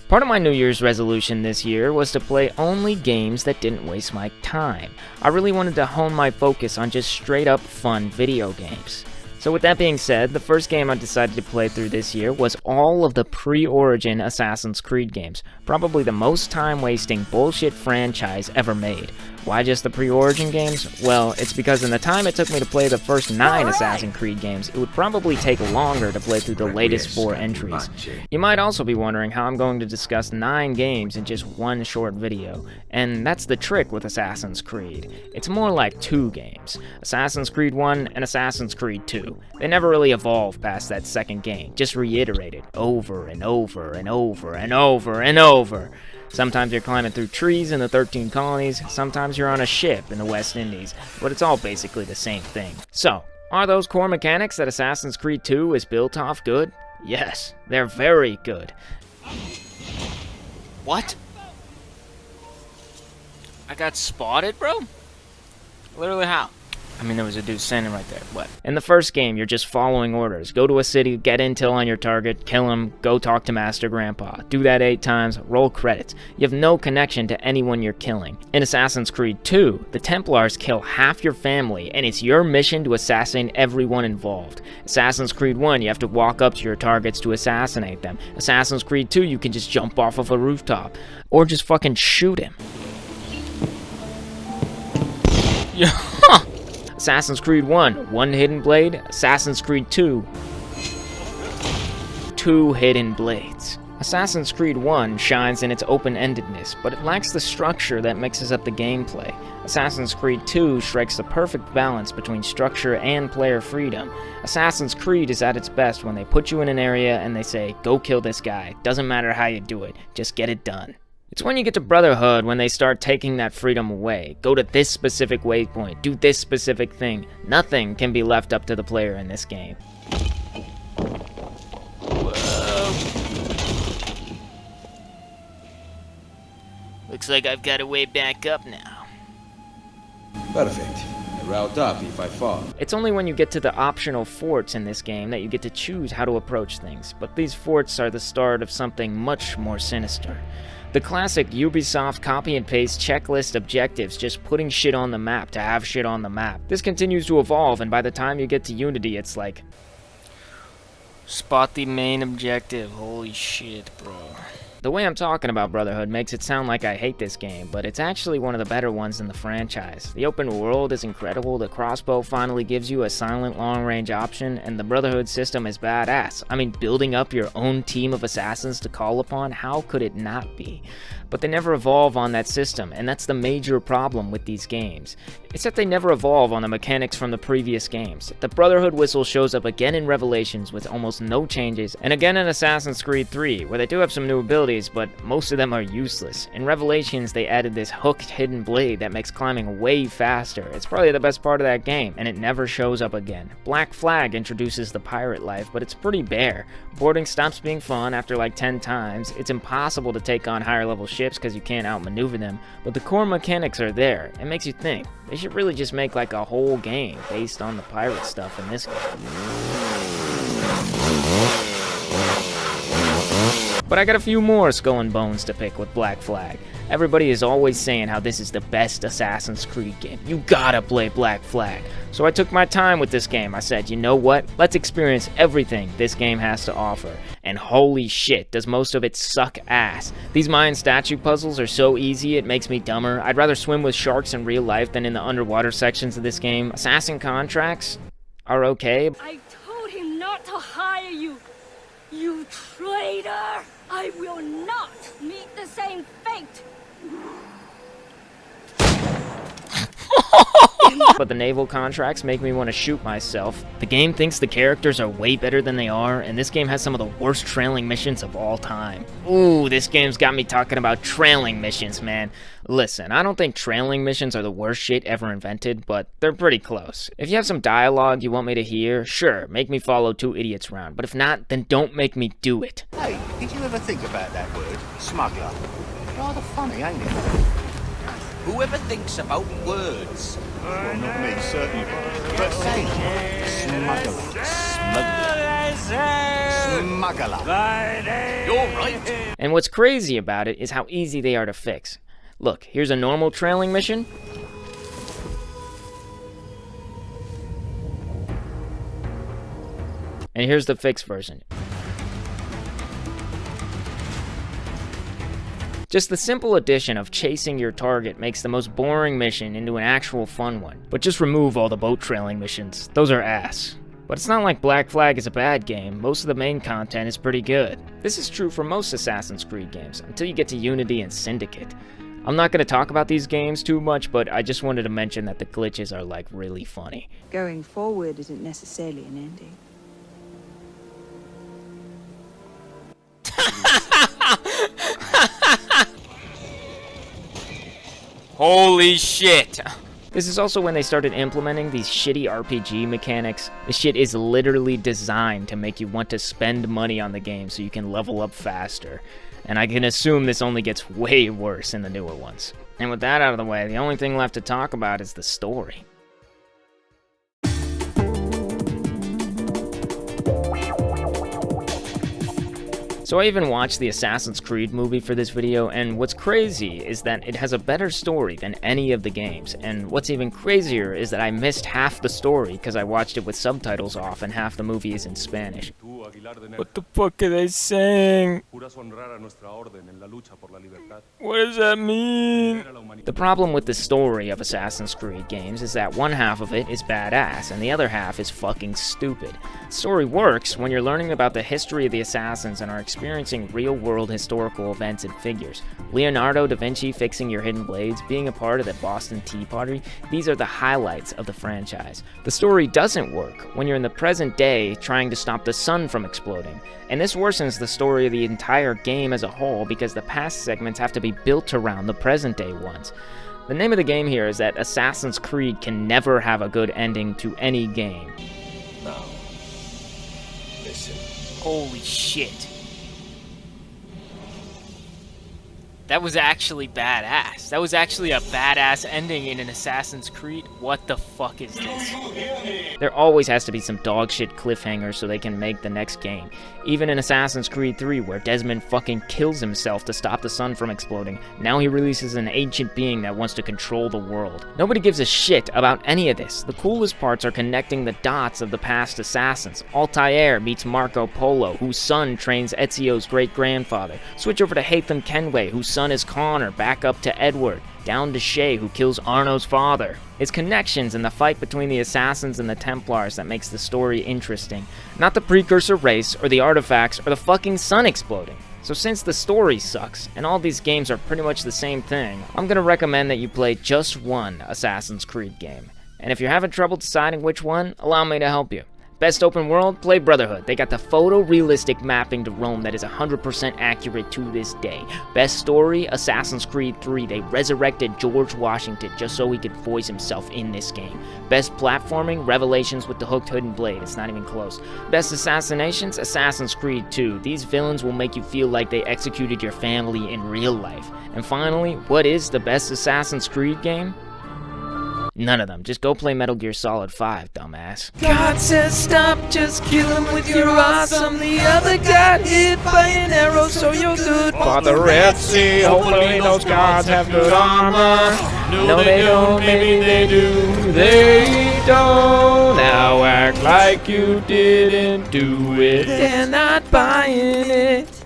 Part of my New Year's resolution this year was to play only games that didn't waste my time. I really wanted to hone my focus on just straight up fun video games. So with that being said, the first game I decided to play through this year was all of the pre-Origin Assassin's Creed games, probably the most time-wasting bullshit franchise ever made. Why just the pre-Origin games? Well, it's because in the time it took me to play the first 9 Assassin's Creed games, it would probably take longer to play through the latest 4 entries. You might also be wondering how I'm going to discuss 9 games in just one short video, and that's the trick with Assassin's Creed. It's more like 2 games, Assassin's Creed 1 and Assassin's Creed 2. They never really evolved past that second game, just reiterated over and over and over and over and over. Sometimes you're climbing through trees in the 13 colonies, sometimes you're on a ship in the West Indies, but it's all basically the same thing. So, are those core mechanics that Assassin's Creed 2 is built off good? Yes, they're very good. What? I got spotted, bro? Literally how? I mean, there was a dude standing right there. What? In the first game, you're just following orders. Go to a city, get intel on your target, kill him, go talk to Master Grandpa. Do that 8 times, roll credits. You have no connection to anyone you're killing. In Assassin's Creed 2, the Templars kill half your family, and it's your mission to assassinate everyone involved. Assassin's Creed 1, you have to walk up to your targets to assassinate them. Assassin's Creed 2, you can just jump off of a rooftop. Or just fucking shoot him. Yeah. Assassin's Creed 1, 1 hidden blade. Assassin's Creed 2, 2 hidden blades. Assassin's Creed 1 shines in its open-endedness, but it lacks the structure that mixes up the gameplay. Assassin's Creed 2 strikes the perfect balance between structure and player freedom. Assassin's Creed is at its best when they put you in an area and they say, go kill this guy. Doesn't matter how you do it, just get it done. It's when you get to Brotherhood when they start taking that freedom away. Go to this specific waypoint, do this specific thing. Nothing can be left up to the player in this game. Whoa. Looks like I've got a way back up now. Perfect. Route up if I fall. It's only when you get to the optional forts in this game that you get to choose how to approach things, but these forts are the start of something much more sinister. The classic Ubisoft copy and paste checklist objectives, just putting shit on the map to have shit on the map. This continues to evolve, and by the time you get to Unity, it's like, spot the main objective. Holy shit, bro. The way I'm talking about Brotherhood makes it sound like I hate this game, but it's actually one of the better ones in the franchise. The open world is incredible, the crossbow finally gives you a silent long-range option, and the Brotherhood system is badass. I mean, building up your own team of assassins to call upon, how could it not be? But they never evolve on that system, and that's the major problem with these games. It's that they never evolve on the mechanics from the previous games. The Brotherhood whistle shows up again in Revelations with almost no changes, and again in Assassin's Creed 3, where they do have some new abilities, but most of them are useless. In Revelations, they added this hooked hidden blade that makes climbing way faster. It's probably the best part of that game, and it never shows up again. Black Flag introduces the pirate life, but it's pretty bare. Boarding stops being fun after like 10 times. It's impossible to take on higher level ships because you can't outmaneuver them, but the core mechanics are there. It makes you think. They should really just make like a whole game based on the pirate stuff in this game. But I got a few more skull and bones to pick with Black Flag. Everybody is always saying how this is the best Assassin's Creed game. You gotta play Black Flag. So I took my time with this game. I said, you know what? Let's experience everything this game has to offer. And holy shit, does most of it suck ass. These Mayan statue puzzles are so easy, it makes me dumber. I'd rather swim with sharks in real life than in the underwater sections of this game. Assassin contracts are okay. I told him not to hire you. You traitor! I will not meet the same fate! But the naval contracts make me want to shoot myself. The game thinks the characters are way better than they are, and this game has some of the worst trailing missions of all time. Ooh, this game's got me talking about trailing missions, man. Listen, I don't think trailing missions are the worst shit ever invented, but they're pretty close. If you have some dialogue you want me to hear, sure, make me follow 2 idiots around, but if not, then don't make me do it. Hey, did you ever think about that word, smuggler? Rather funny, ain't it? Whoever thinks about words. Well, not me, certainly. But say, smuggler. Smuggler. Smuggler. You're right. And what's crazy about it is how easy they are to fix. Look, here's a normal trailing mission. And here's the fixed version. Just the simple addition of chasing your target makes the most boring mission into an actual fun one. But just remove all the boat trailing missions. Those are ass. But it's not like Black Flag is a bad game. Most of the main content is pretty good. This is true for most Assassin's Creed games, until you get to Unity and Syndicate. I'm not going to talk about these games too much, but I just wanted to mention that the glitches are like really funny. Going forward isn't necessarily an ending. Holy shit! This is also when they started implementing these shitty RPG mechanics. This shit is literally designed to make you want to spend money on the game so you can level up faster. And I can assume this only gets way worse in the newer ones. And with that out of the way, the only thing left to talk about is the story. So I even watched the Assassin's Creed movie for this video, and what's crazy is that it has a better story than any of the games, and what's even crazier is that I missed half the story because I watched it with subtitles off and half the movie is in Spanish. What the fuck are they saying? What does that mean? The problem with the story of Assassin's Creed games is that one half of it is badass, and the other half is fucking stupid. The story works when you're learning about the history of the Assassins and are experiencing real-world historical events and figures. Leonardo da Vinci fixing your hidden blades, being a part of the Boston Tea Party, these are the highlights of the franchise. The story doesn't work when you're in the present day trying to stop the sun from exploding, and this worsens the story of the entire game as a whole because the past segments have to be built around the present day ones. The name of the game here is that Assassin's Creed can never have a good ending to any game. Now, listen. Holy shit. That was actually badass. That was actually a badass ending in an Assassin's Creed. What the fuck is this? There always has to be some dog shit cliffhanger so they can make the next game. Even in Assassin's Creed 3, where Desmond fucking kills himself to stop the sun from exploding, now he releases an ancient being that wants to control the world. Nobody gives a shit about any of this. The coolest parts are connecting the dots of the past assassins. Altair meets Marco Polo, whose son trains Ezio's great-grandfather. Switch over to Haytham Kenway, whose son is Connor, back up to Edward, down to Shay, who kills Arno's father. It's connections and the fight between the Assassins and the Templars that makes the story interesting, not the precursor race, or the artifacts, or the fucking sun exploding. So since the story sucks, and all these games are pretty much the same thing, I'm gonna recommend that you play just one Assassin's Creed game. And if you're having trouble deciding which one, allow me to help you. Best open world? Play Brotherhood. They got the photorealistic mapping to Rome that is 100% accurate to this day. Best story? Assassin's Creed 3. They resurrected George Washington just so he could voice himself in this game. Best platforming? Revelations with the hooked hood and blade. It's not even close. Best assassinations? Assassin's Creed 2. These villains will make you feel like they executed your family in real life. And finally, what is the best Assassin's Creed game? None of them. Just go play Metal Gear Solid 5, dumbass. God says stop, just kill him with your awesome. The other got hit by an arrow, so you're good. For the Red Sea, hopefully those gods have good armor. No, they don't, maybe they do. They don't. Now act like you didn't do it. They're not buying it.